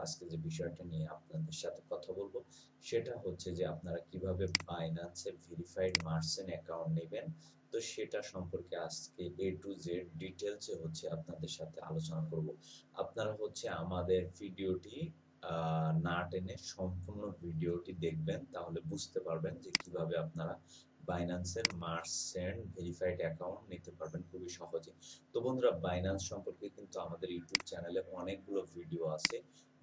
আজকে যে বিষয়টা নিয়ে আপনাদের সাথে কথা বলবো সেটা হচ্ছে যে আপনারা কিভাবে বাইন্যান্সে ভেরিফাইড মার্চেন্ট অ্যাকাউন্ট নেবেন। তো সেটা সম্পর্কে আজকে এ টু জেড ডিটেলসে হচ্ছে আপনাদের সাথে আলোচনা করব। আপনারা হচ্ছে আমাদের ভিডিওটি না টেনে সম্পূর্ণ ভিডিওটি দেখবেন, তাহলে বুঝতে পারবেন যে কিভাবে আপনারা বাইন্যান্সের মার্চেন্ট ভেরিফাইড অ্যাকাউন্ট নিতে পারবেন খুবই সহজে। তো বন্ধুরা, বাইন্যান্স সম্পর্কে কিন্তু আমাদের ইউটিউব চ্যানেলে অনেকগুলো ভিডিও আছে।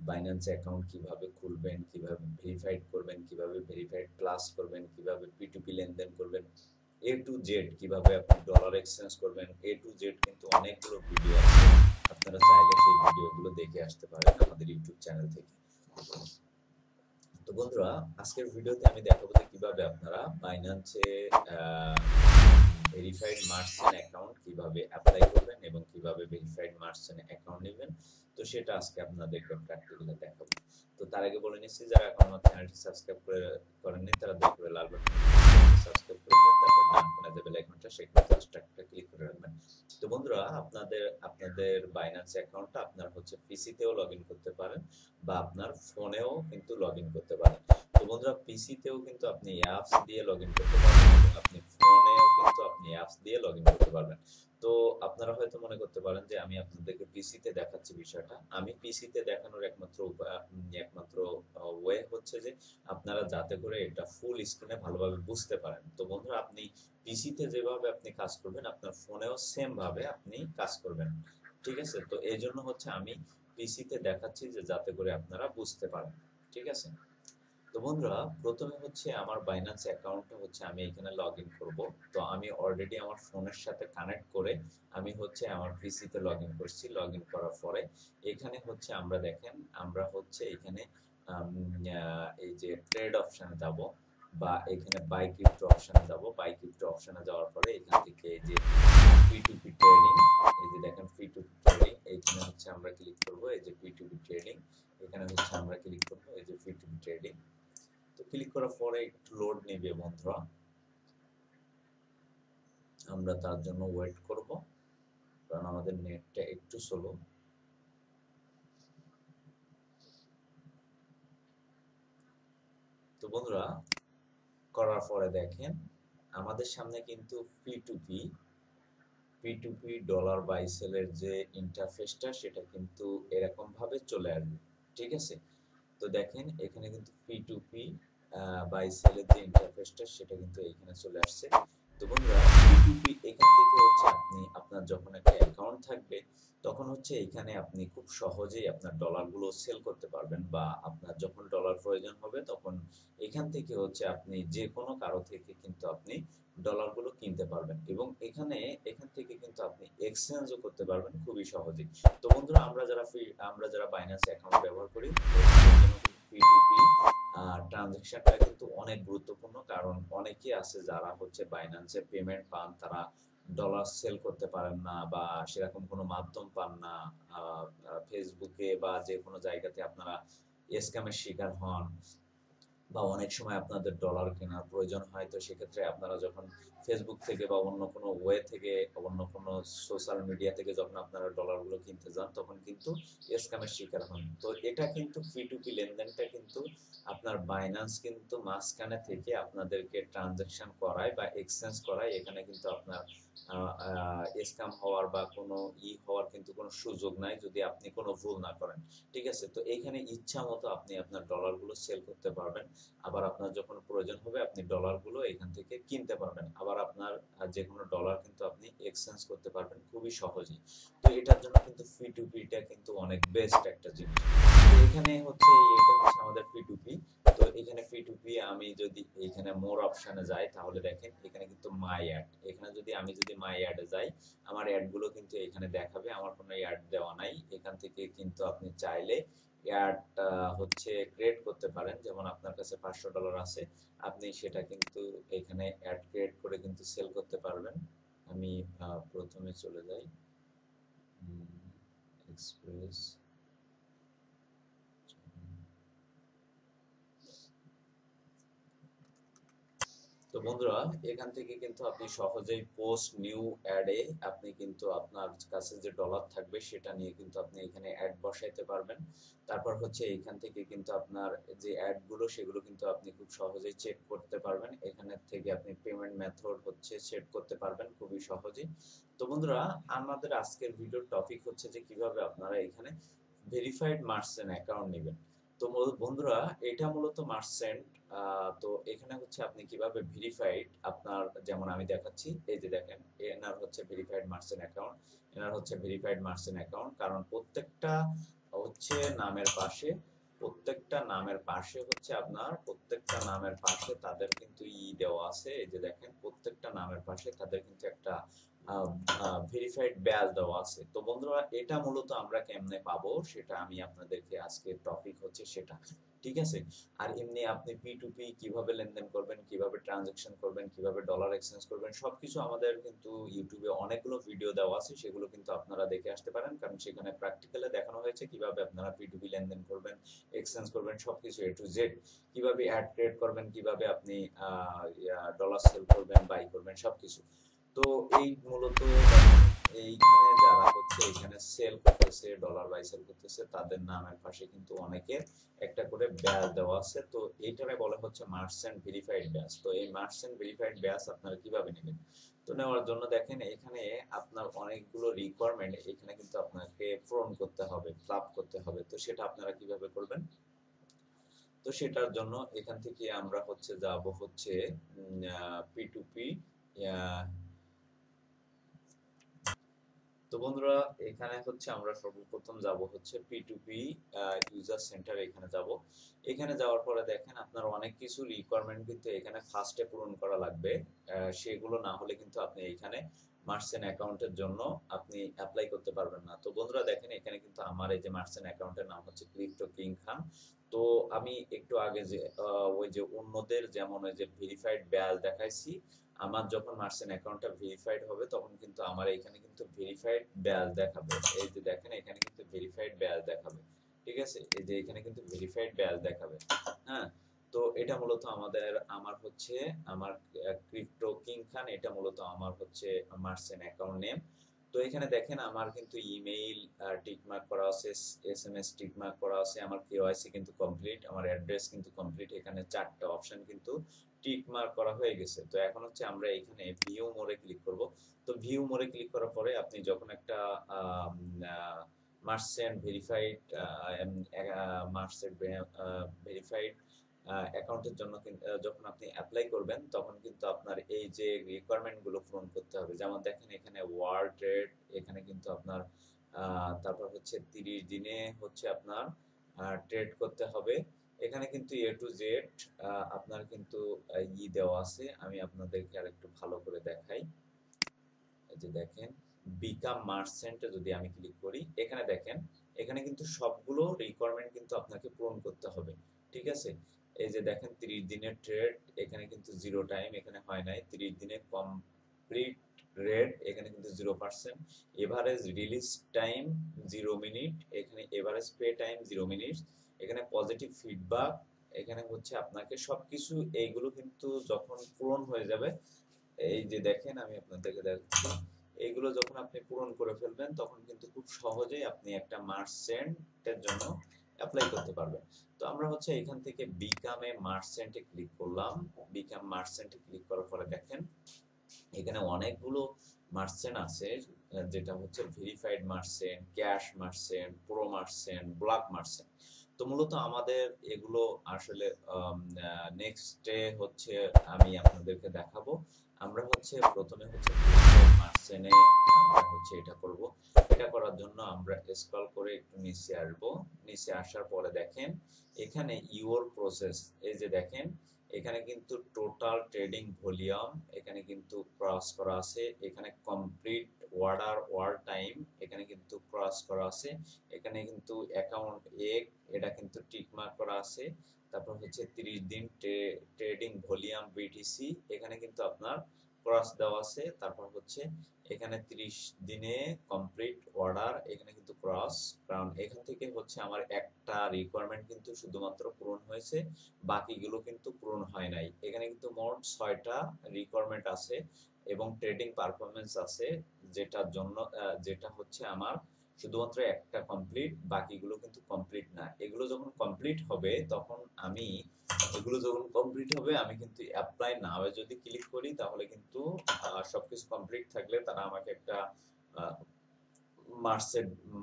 বাইন্যান্স অ্যাকাউন্ট কিভাবে খুলবেন, কিভাবে ভেরিফাইড করবেন, কিভাবে ভেরিফাইড প্লাস করবেন, কিভাবে পি2পি লেনদেন করবেন, এ টু জেড কিভাবে আপনি ডলার এক্সচেঞ্জ করবেন, এ টু জেড কিন্তু অনেকগুলো ভিডিও আছে। আপনারা চাইলে সেই ভিডিওগুলো দেখে আসতে পারেন আমাদের ইউটিউব চ্যানেল থেকে। তো বন্ধুরা, আজকের ভিডিওতে আমি দেখাবো যে কিভাবে আপনারা বাইন্যান্সে ভেরিফাইড মার্চেন্ট অ্যাকাউন্ট কিভাবে অ্যাপ্লাই করবেন এবং কিভাবে ভেরিফাইড মার্চেন্ট অ্যাকাউন্ট নেবেন। তো সেটা আজকে আপনাদেরকে প্র্যাকটিক্যালি দেখাবো। তো তার আগে বলে নিচ্ছি, যারা এখন আমার চ্যানেলটি সাবস্ক্রাইব করেননি তারা দয়া করে লাল বাটন সাবস্ক্রাইব করে দিন, তারপর ডান কোণে যে বেল আইকনটা সেখানে জাস্ট একটা ক্লিক করে রাখবেন। তো বন্ধুরা, আপনাদের বাইন্যান্স অ্যাকাউন্টটা আপনারা হচ্ছে পিসিতেও লগইন করতে পারেন বা আপনার ফোনেও কিন্তু লগইন করতে পারেন। তো বন্ধুরা, পিসিতেও কিন্তু আপনি অ্যাপস দিয়ে লগইন করতে পারবেন এবং আপনি ফোনেও কিন্তু আপনি অ্যাপস দিয়ে লগইন করতে পারবেন। তো আপনারা হয়তো মনে করতে পারেন যে আমি আপনাদেরকে পিসিতে দেখাচ্ছি বিষয়টা। আমি পিসিতে দেখানোর একমাত্র ওয়ে হচ্ছে যে আপনারা যাতে করে এটা ফুল স্ক্রিনে ভালোভাবে বুঝতে পারেন। তো বন্ধুরা, আপনি পিসিতে যেভাবে আপনি কাজ করবেন আপনার ফোনেও সেম ভাবে আপনি কাজ করবেন। ঠিক আছে? তো এইজন্য হচ্ছে আমি পিসিতে দেখাচ্ছি যে যাতে করে আপনারা বুঝতে পারেন। ঠিক আছে? তো বন্ধুরা, প্রথমে হচ্ছে আমার বাইন্যান্স অ্যাকাউন্টটা হচ্ছে আমি এখানে লগইন করব। তো আমি অলরেডি আমার ফোনের সাথে কানেক্ট করে আমি হচ্ছে আমার পিসিতে লগইন করছি। লগইন করার পরে এখানে হচ্ছে আমরা হচ্ছে এখানে এই যে ট্রেড অপশনে যাব বা এখানে বাই ক্রিপ্টো অপশনে যাব। বাই ক্রিপ্টো অপশনে যাওয়ার পরে এখান থেকে এই যে পি2পি ট্রেডিং, এই যে দেখেন পি2পি ট্রেডিং, এইখানে হচ্ছে আমরা ক্লিক করব। এই যে পি2পি ট্রেডিং, এখানে হচ্ছে আমরা ক্লিক করব। এই যে পি2পি ট্রেডিং, তো ক্লিক করার পরে একটু লোড নেবে বন্ধুরা, আমরা তার জন্য ওয়েট করব কারণ আমাদের নেটটা একটু স্লো। তো বন্ধুরা, করার পরে দেখেন আমাদের সামনে কিন্তু পি2পি ডলার বাই সেলের যে ইন্টারফেসটা সেটা কিন্তু এরকম ভাবে চলে আসবে। ঠিক আছে? তো দেখেন এখানে কিন্তু পি2পি বাই সেলের যে ইন্টারফেসটা সেটা কিন্তু এখানে চলে আসছে। তো বন্ধুরা, পি2পি এখান থেকে হচ্ছে আপনি আপনার যখন একটা অ্যাকাউন্ট থাকবে তখন হচ্ছে এখানে আপনি খুব সহজেই আপনার ডলারগুলো সেল করতে পারবেন বা আপনার যখন ডলার প্রয়োজন হবে তখন এখান থেকে হচ্ছে আপনি যে কোনো কারো থেকে কিন্তু আপনি ডলারগুলো কিনতে পারবেন এবং এখান থেকে কিন্তু আপনি এক্সচেঞ্জও করতে পারবেন খুবই সহজেই। তো বন্ধুরা, আমরা যারা বাইন্যান্স অ্যাকাউন্ট ব্যবহার করি পি2পি ট্রানজাকশনটা কিন্তু অনেক গুরুত্বপূর্ণ, কারণ অনেকেই আছে যারা হচ্ছে বাইন্যান্সে পেমেন্ট পান, তারা ডলার সেল করতে পারেন না বা সেরকম কোনো মাধ্যম পান না। ফেসবুকে বা যে কোনো জায়গাতে আপনারা স্ক্যামের শিকার হন বা অনেক সময় আপনাদের ডলার কেনার প্রয়োজন হয়। তো সেক্ষেত্রে আপনারা যখন ফেসবুক থেকে বা অন্য কোনো ওয়ে থেকে, অন্য কোনো সোশ্যাল মিডিয়া থেকে যখন আপনারা ডলারগুলো কিনতে যান তখন কিন্তু স্ক্যামের শিকার হন। তো এটা কিন্তু পি2পি লেনদেনটা কিন্তু আপনার বাইন্যান্স কিন্তু মাঝখানে থেকে আপনাদেরকে ট্রানজাকশন করায় বা এক্সচেঞ্জ করায়। এখানে কিন্তু আপনার স্ক্যাম হওয়ার বা কোনো হওয়ার কিন্তু কোনো সুযোগ নাই যদি আপনি কোনো ভুল না করেন। ঠিক আছে? তো এইখানে ইচ্ছা মতো আপনি আপনার ডলারগুলো সেল করতে পারবেন। আবার আপনার যখন প্রয়োজন হবে আপনি ডলারগুলো এখান থেকে কিনতে পারবেন। আবার আপনার যেকোনো ডলার কিন্তু আপনি এক্সচেঞ্জ করতে পারবেন খুবই সহজেই। তো এটার জন্য কিন্তু পি2পিটা কিন্তু অনেক বেস্ট একটা জিনিস। তো এখানে হচ্ছে এটা হচ্ছে আমাদের পি2পি। তো এখানে পি2পি আমি যদি এখানে মোর অপশনে যাই তাহলে দেখেন এখানে কিন্তু মাই অ্যাড, এখানে যদি মাই অ্যাডে যাই আমার অ্যাডগুলো কিন্তু এখানে দেখাবে। আমার কোনো অ্যাড দেওয়া নাই। এখান থেকে কিন্তু আপনি চাইলে অ্যাড হচ্ছে ক্রিয়েট করতে পারেন। যেমন আপনার কাছে $500 আছে, আপনি সেটা কিন্তু এখানে অ্যাড ক্রিয়েট করে কিন্তু সেল করতে পারবেন। আমি প্রথমে চলে যাই এক্সপ্রেস। তো বন্ধুরা, এখান থেকে কিন্তু আপনি সহজেই পোস্ট নিউ অ্যাডে আপনি কিন্তু আপনার কাছে যে ডলার থাকবে সেটা নিয়ে কিন্তু আপনি এখানে অ্যাড বসাইতে পারবেন। তারপর হচ্ছে এখান থেকে কিন্তু আপনার যে অ্যাডগুলো সেগুলো কিন্তু আপনি খুব সহজেই চেক করতে পারবেন। এখানে থেকে আপনি পেমেন্ট মেথড হচ্ছে সেট করতে পারবেন খুবই সহজেই। তো বন্ধুরা, আমাদের আজকের ভিডিওর টপিক হচ্ছে যে কিভাবে আপনারা এখানে ভেরিফাইড মার্চেন্ট অ্যাকাউন্ট নেবেন। তো বন্ধুরা, এটা মূলত মার্চেন্ট। তো এখানে হচ্ছে আপনি কিভাবে ভেরিফাইড আপনার, যেমন আমি দেখাচ্ছি, এই যে দেখেন এনার হচ্ছে ভেরিফাইড মার্চেন্ট অ্যাকাউন্ট, এনার হচ্ছে ভেরিফাইড মার্চেন্ট অ্যাকাউন্ট। কারণ প্রত্যেকটা হচ্ছে নামের পাশে, প্রত্যেকটা নামের পাশে হচ্ছে আপনার প্রত্যেকটা নামের পাশে তাদের কিন্তু দেওয়া আছে। এই যে দেখেন প্রত্যেকটা নামের পাশে তাদের কিন্তু একটা ভেরিফাইড ব্যাজ দেওয়া আছে। তো বন্ধুরা, এটা মূলত আমরা কেমনে পাবো সেটা আমি আপনাদেরকে, আজকে টপিক হচ্ছে সেটা, ঠিক আছে। আর এমনি আপনি P2P কিভাবে লেনদেন করবেন, কিভাবে ট্রানজাকশন করবেন, কিভাবে ডলার এক্সচেঞ্জ করবেন, সবকিছু আমাদের কিন্তু ইউটিউবে অনেকগুলো ভিডিও দেওয়া আছে, সেগুলো কিন্তু আপনারা দেখে আসতে পারেন। কারণ সেখানে প্র্যাকটিক্যালি দেখানো হয়েছে কিভাবে আপনারা P2P লেনদেন করবেন, এক্সচেঞ্জ করবেন, সবকিছু A to Z, কিভাবে অ্যাড ট্রেড করবেন, কিভাবে আপনি ডলার সেল করবেন, বাই করবেন, সবকিছু। তো এই মূলত এইখানে যারা হচ্ছে এখানে সেল করতেছে, ডলার বাই সেল করতেছে, তাদের নামের পাশে কিন্তু অনেকের একটা করে ব্যাজ দেওয়া আছে। তো এইটারে বলা হচ্ছে মার্চেন্ট ভেরিফাইড ব্যাজ। তো এই মার্চেন্ট ভেরিফাইড ব্যাজ আপনারা কিভাবে নেবেন? তো নেওয়ার জন্য দেখেন এখানে আপনার অনেকগুলো রিকোয়ারমেন্ট এখানে কিন্তু আপনাকে পূরণ করতে হবে, ফিল আপ করতে হবে। তো সেটা আপনারা কিভাবে করবেন? তো সেটার জন্য এখান থেকে আমরা হচ্ছে যাব হচ্ছে P2P। তো বন্ধুরা, এখানে হচ্ছে আমরা সর্বপ্রথম যাব হচ্ছে P2P ইউজার সেন্টার, এখানে যাব। এখানে যাওয়ার পরে দেখেন আপনার অনেক কিছু রিকোয়ারমেন্ট কিন্তু এখানে ফার্স্টে পূরণ করা লাগবে। সেগুলো না হলে কিন্তু আপনি এখানে মার্চেন্ট অ্যাকাউন্টের জন্য আপনি অ্যাপ্লাই করতে পারবেন না। তো বন্ধুরা দেখেন এখানে কিন্তু আমার এই যে মার্চেন্ট অ্যাকাউন্টের নাম হচ্ছে ক্রিপ্টো কিং খান। তো আমি একটু আগে যে ওই যে অন্যদের যেমন ওই যে ভেরিফাইড ব্যাজ দেখাইছি, আমার যখন মার্চেন্ট অ্যাকাউন্টটা ভেরিফাইড হবে তখন কিন্তু আমার এখানে কিন্তু ভেরিফাইড ব্যাজ দেখাবে। এই যে দেখেন এখানে কিন্তু ভেরিফাইড ব্যাজ দেখাবে, ঠিক আছে। এই যে এখানে কিন্তু ভেরিফাইড ব্যাজ দেখাবে। হ্যাঁ, তো এটা মূলত আমার হচ্ছে আমার ক্রিপ্টো কিং খান, এটা মূলত আমার হচ্ছে মার্চেন্ট অ্যাকাউন্ট নেম। তো এখানে দেখেন আমার কিন্তু ইমেইল টিকমার্ক করা আছে, এসএমএস টিকমার্ক করা আছে, আমার কেওয়াইসি কিন্তু কমপ্লিট, আমার অ্যাড্রেস কিন্তু কমপ্লিট। এখানে চারটা অপশন কিন্তু টিক মার্ক করা হয়ে গেছে। তো এখন হচ্ছে আমরা এখানে ভিউ মোরে ক্লিক করব। তো ভিউ মোরে ক্লিক করার পরে আপনি যখন একটা মার্চেন্ট ভেরিফাইড মার্চেন্ট ভেরিফাইড অ্যাকাউন্টের জন্য যখন আপনি অ্যাপ্লাই করবেন তখন কিন্তু আপনার এই যে রিকোয়ারমেন্ট গুলো পূরণ করতে হবে। যেমন দেখেন এখানে ওয়ার্ল্ড রেট, এখানে কিন্তু আপনার তারপর হচ্ছে 30 দিনে হচ্ছে আপনার ট্রেড করতে হবে। এখানে কিন্তু A to Z আপনার কিন্তু দেওয়া আছে। আমি আপনাদেরকে আরেকটু ভালো করে দেখাই। এই যে দেখেন বিকাম মার্চেন্ট যদি আমি ক্লিক করি, এখানে দেখেন এখানে কিন্তু সবগুলো রিকোয়ারমেন্ট কিন্তু আপনাকে পূরণ করতে হবে, ঠিক আছে। এই যে দেখেন 30 দিনের ট্রেড, এখানে কিন্তু 0 টাইম, এখানে হয় নাই। 30 দিনের কমপ্লিট রেট, এখানে কিন্তু 0%। এভারেজ রিলিজ টাইম 0 মিনিট, এখানে এভারেজ পে টাইম 0 মিনিট, এখানে পজিটিভ ফিডব্যাক, এখানে হচ্ছে আপনাকে সবকিছু এইগুলো কিন্তু যখন পূরণ হয়ে যাবে, এই যে দেখেন আমি আপনাদেরকে দেখাচ্ছি, এইগুলো যখন আপনি পূরণ করে ফেলবেন তখন কিন্তু খুব সহজেই আপনি একটা মার্চেন্টের জন্য অ্যাপ্লাই করতে পারবেন। তো আমরা হচ্ছে এখান থেকে বিকাম এ মার্চেন্টে ক্লিক করলাম। বিকাম মার্চেন্টে ক্লিক করার পরে দেখেন এখানে অনেকগুলো মার্চেন্ট আছে, যেটা হচ্ছে verified merchant, cash merchant, pro merchant, block merchant. তো মূলত আমাদের এগুলো আসলে নেক্সটে হচ্ছে আমি আপনাদেরকে দেখাবো। আমরা হচ্ছে প্রথমে হচ্ছে ভেরিফাইড মার্চেন্টে আমরা হচ্ছে এটা করব। এটা করার জন্য আমরা স্ক্রল করে একটু নিচে আসবো। নিচে আসার পরে দেখেন এখানে ইওর প্রসেস, এই যে দেখেন এখানে কিন্তু টোটাল ট্রেডিং ভলিউম এখানে কিন্তু ক্রস করা আছে, এখানে কমপ্লিট অর্ডার ওয়ার টাইম এখানে কিন্তু ক্রস করা আছে, এখানে কিন্তু অ্যাকাউন্ট এক এটা কিন্তু টিক মার্ক করা আছে। তারপর হচ্ছে 30 দিন ট্রেডিং ভলিউম বিটিসি, এখানে কিন্তু আপনার ক্রস দেওয়া আছে, তারপর হচ্ছে এখানে 30 দিনে কমপ্লিট অর্ডার, এখানে কিন্তু ক্রস, কারণ এখান থেকে হচ্ছে আমার একটা রিকোয়ারমেন্ট কিন্তু শুধুমাত্র পূরণ হয়েছে, বাকিগুলো কিন্তু পূরণ হয় নাই। এখানে কিন্তু মোট 6টা রিকোয়ারমেন্ট আছে এবং ট্রেডিং পারফরমেন্স আছে, যেটার জন্য যেটা হচ্ছে আমার শুধুমাত্র একটা কমপ্লিট, বাকিগুলো কিন্তু কমপ্লিট না। এগুলো যখন কমপ্লিট হবে তখন আমি কিন্তু অ্যাপ্লাই নাও এ যদি ক্লিক করি, তাহলে কিন্তু সবকিছু কমপ্লিট থাকলে তারা আমাকে একটা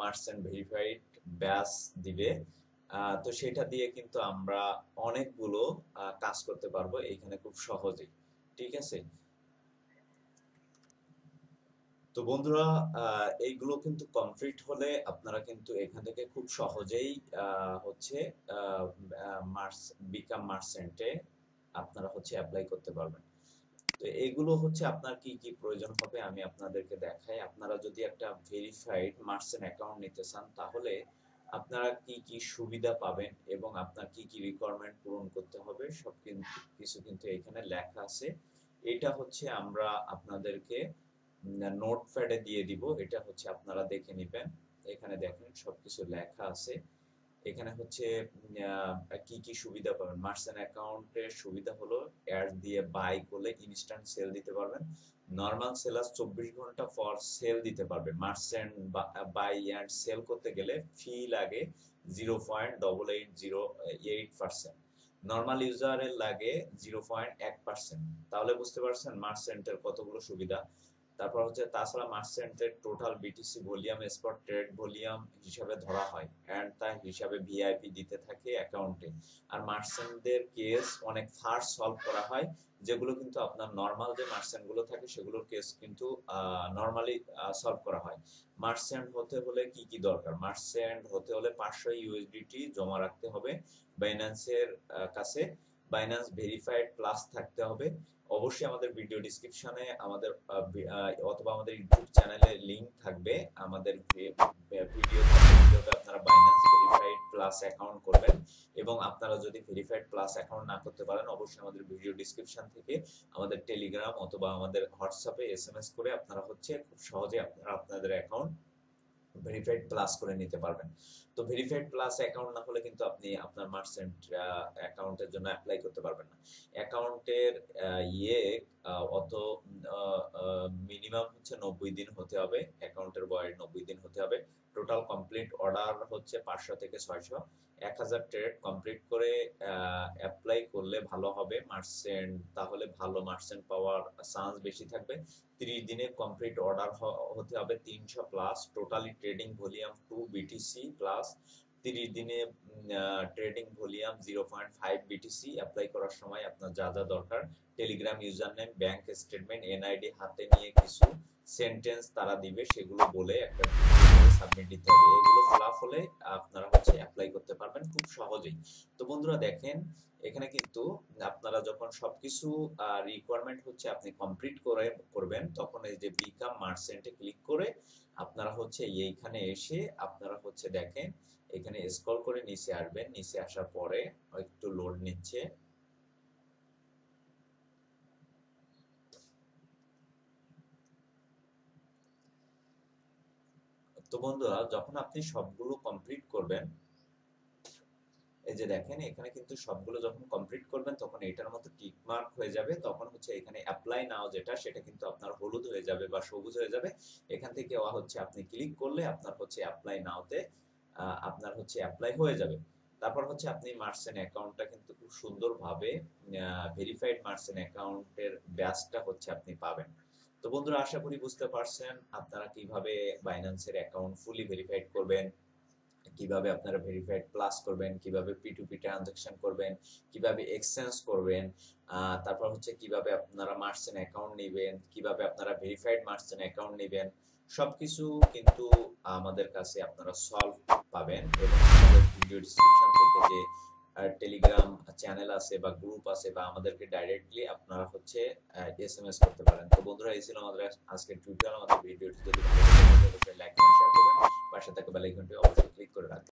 মার্চেন্ট ভেরিফাইড ব্যাচ দিবে। তো সেটা দিয়ে কিন্তু আমরা অনেকগুলো কাজ করতে পারবো এখানে খুব সহজেই। ঠিক আছে, তো বন্ধুরা এইগুলো কিন্তু কমপ্লিট হলে আপনারা কিন্তু এখান থেকে খুব সহজেই হচ্ছে বিকাম মার্চেন্টে আপনারা হচ্ছে অ্যাপ্লাই করতে পারবেন। তো এগুলো হচ্ছে আপনার কি কি প্রয়োজন হবে আমি আপনাদেরকে দেখাই। আপনারা যদি একটা ভেরিফাইড মার্চেন্ট অ্যাকাউন্ট নিতে চান, তাহলে আপনারা কি কি সুবিধা পাবেন এবং আপনার কি কি রিকোয়ারমেন্ট পূরণ করতে হবে সব কিছু কিন্তু এখানে লেখা আছে। এটা হচ্ছে আমরা আপনাদেরকে নোটপ্যাডে দিয়ে দিব, এটা হচ্ছে আপনারা দেখে নেবেন। এখানে দেখেন সবকিছু লেখা আছে। এখানে হচ্ছে কি কি সুবিধা পাবেন। মার্চেন্ট অ্যাকাউন্টের সুবিধা হলো অ্যাড দিয়ে বাই করলে ইনস্ট্যান্ট সেল দিতে পারবেন। নরমাল সেলার 24 ঘন্টা পর সেল দিতে পারবে। মার্চেন্ট বাই অ্যান্ড সেল করতে গেলে ফি লাগে 0.8808%। নরমাল ইউজারের লাগে 0.1%। তাহলে বুঝতে পারছেন মার্চেন্টের কতগুলো সুবিধা। তারপর হচ্ছে তাছাড়া মার্চেন্টের total BTC volume spot trade volume হিসাবে ধরা হয় এন্ড তার হিসাবে ভিআইপি দিতে থাকে অ্যাকাউন্টে। আর মার্চেন্টদের কেস অনেক ফাস্ট সলভ করা হয়, যেগুলো কিন্তু আপনার নরমাল যে মার্চেন্ট গুলো থাকে সেগুলোর কেস কিন্তু নরমালি সলভ করা হয়। মার্চেন্ট হতে হলে কি কি দরকার? মার্চেন্ট হতে হলে 500 ইউএসডিটি জমা রাখতে হবে বাইন্যান্সের কাছে। বাইন্যান্স ভেরিফাইড প্লাস থাকতে হবে। অবশ্যই আমাদের ভিডিও ডেসক্রিপশনে আমাদের অথবা আমাদের ইউটিউব চ্যানেলে লিংক থাকবে। আমাদের ভিডিওতে আপনারা বাইন্যান্স ভেরিফাইড প্লাস অ্যাকাউন্ট করবেন, এবং আপনারা যদি ভেরিফাইড প্লাস অ্যাকাউন্ট না করতে পারেন, অবশ্যই আমাদের ভিডিও ডেসক্রিপশন থেকে আমাদের টেলিগ্রাম অথবা আমাদের হোয়াটসঅ্যাপে এসএমএস করে আপনারা হচ্ছে খুব সহজে আপনারা আপনাদের অ্যাকাউন্ট ভেরিফাইড প্লাস করে নিতে পারবেন। তো ভেরিফাইড প্লাস অ্যাকাউন্ট না হলে কিন্তু আপনি আপনার মার্চেন্ট অ্যাকাউন্টের জন্য অ্যাপ্লাই করতে পারবেন না। অ্যাকাউন্টের অত মিনিমাম হচ্ছে 90 দিন হতে হবে, অ্যাকাউন্টের বয়স 90 দিন হতে হবে। টোটাল কমপ্লিট অর্ডার হচ্ছে 500 থেকে 600। 1000 ট্রেড কমপ্লিট করে অ্যাপ্লাই করলে ভালো হবে মার্চেন্ট, তাহলে ভালো মার্চেন্ট পাওয়ার চান্স বেশি থাকবে। 30 দিনে কমপ্লিট অর্ডার হতে হবে 300 plus. Totally trading volume 2 BTC plus. 30 দিনে ট্রেডিং ভলিউম 0.5 বিটিসি। অ্যাপ্লাই করার সময় আপনার যা যা দরকার, Telegram user name, bank statement, NID হাতে নিয়ে কিছু সেন্টেন্স তারা দিবে, সেগুলো বলে একটা সাবমিট দিতে হবে। এগুলো ফিল হলে আপনারা হচ্ছে অ্যাপ্লাই করতে পারবেন খুব সহজেই। তো বন্ধুরা দেখেন, এখানে কিন্তু আপনারা যখন সবকিছু রিকোয়ারমেন্ট হচ্ছে আপনি কমপ্লিট করবেন, তখন এই যে বিকাম মার্চেন্টে ক্লিক করে আপনারা হচ্ছে এইখানে এসে আপনারা হচ্ছে দেখেন, এখানে স্ক্রল করে নিচে আসবেন। নিচে আসার পরে একটু লোড নিচ্ছে। তো বন্ধুরা যখন আপনি সবগুলো কমপ্লিট করবেন, এই যে দেখেন এখানে কিন্তু সবগুলো যখন কমপ্লিট করবেন তখন এটার মতো টিক মার্ক হয়ে যাবে। তখন হচ্ছে এখানে অ্যাপ্লাই নাও যেটা, সেটা কিন্তু আপনার হলুদ হয়ে যাবে বা সবুজ হয়ে যাবে। এখান থেকে হচ্ছে আপনি ক্লিক করলে আপনার হচ্ছে অ্যাপ্লাই নাওতে আপনার হচ্ছে অ্যাপ্লাই হয়ে যাবে। তারপর হচ্ছে আপনি মার্চেন্ট অ্যাকাউন্টটা কিন্তু খুব সুন্দরভাবে ভেরিফাইড মার্চেন্ট অ্যাকাউন্টের ব্যাচটা হচ্ছে আপনি পাবেন। তো বন্ধুরা আশা করি বুঝতে পারছেন আপনারা কিভাবে বাইন্যান্সের অ্যাকাউন্ট ফুলি ভেরিফাইড করবেন, কিভাবে আপনারা ভেরিফাইড প্লাস করবেন, কিভাবে P2P ট্রানজাকশন করবেন, কিভাবে এক্সচেঞ্জ করবেন, তারপর হচ্ছে কিভাবে আপনারা মার্চেন্ট অ্যাকাউন্ট নেবেন, কিভাবে আপনারা ভেরিফাইড মার্চেন্ট অ্যাকাউন্ট নেবেন। সবকিছু কিন্তু আমাদের কাছে আপনারা সলভ পাবেন, এবং আমাদের ভিডিও ডেসক্রিপশন থেকে যে টেলিগ্রাম চ্যানেল আছে বা গ্রুপ আছে, বা আমাদেরকে ডাইরেক্টলি আপনারা হচ্ছে এসএমএস করতে পারেন। তো বন্ধুরা এই ছিল আমাদের আজকের টিউটোরিয়াল। আমাদের ভিডিওটি যদি ভালো লাগে অবশ্যই লাইক কমেন্ট শেয়ার করবেন, পাশে থাকা বেল আইকনটি অবশ্যই ক্লিক করে রাখবেন।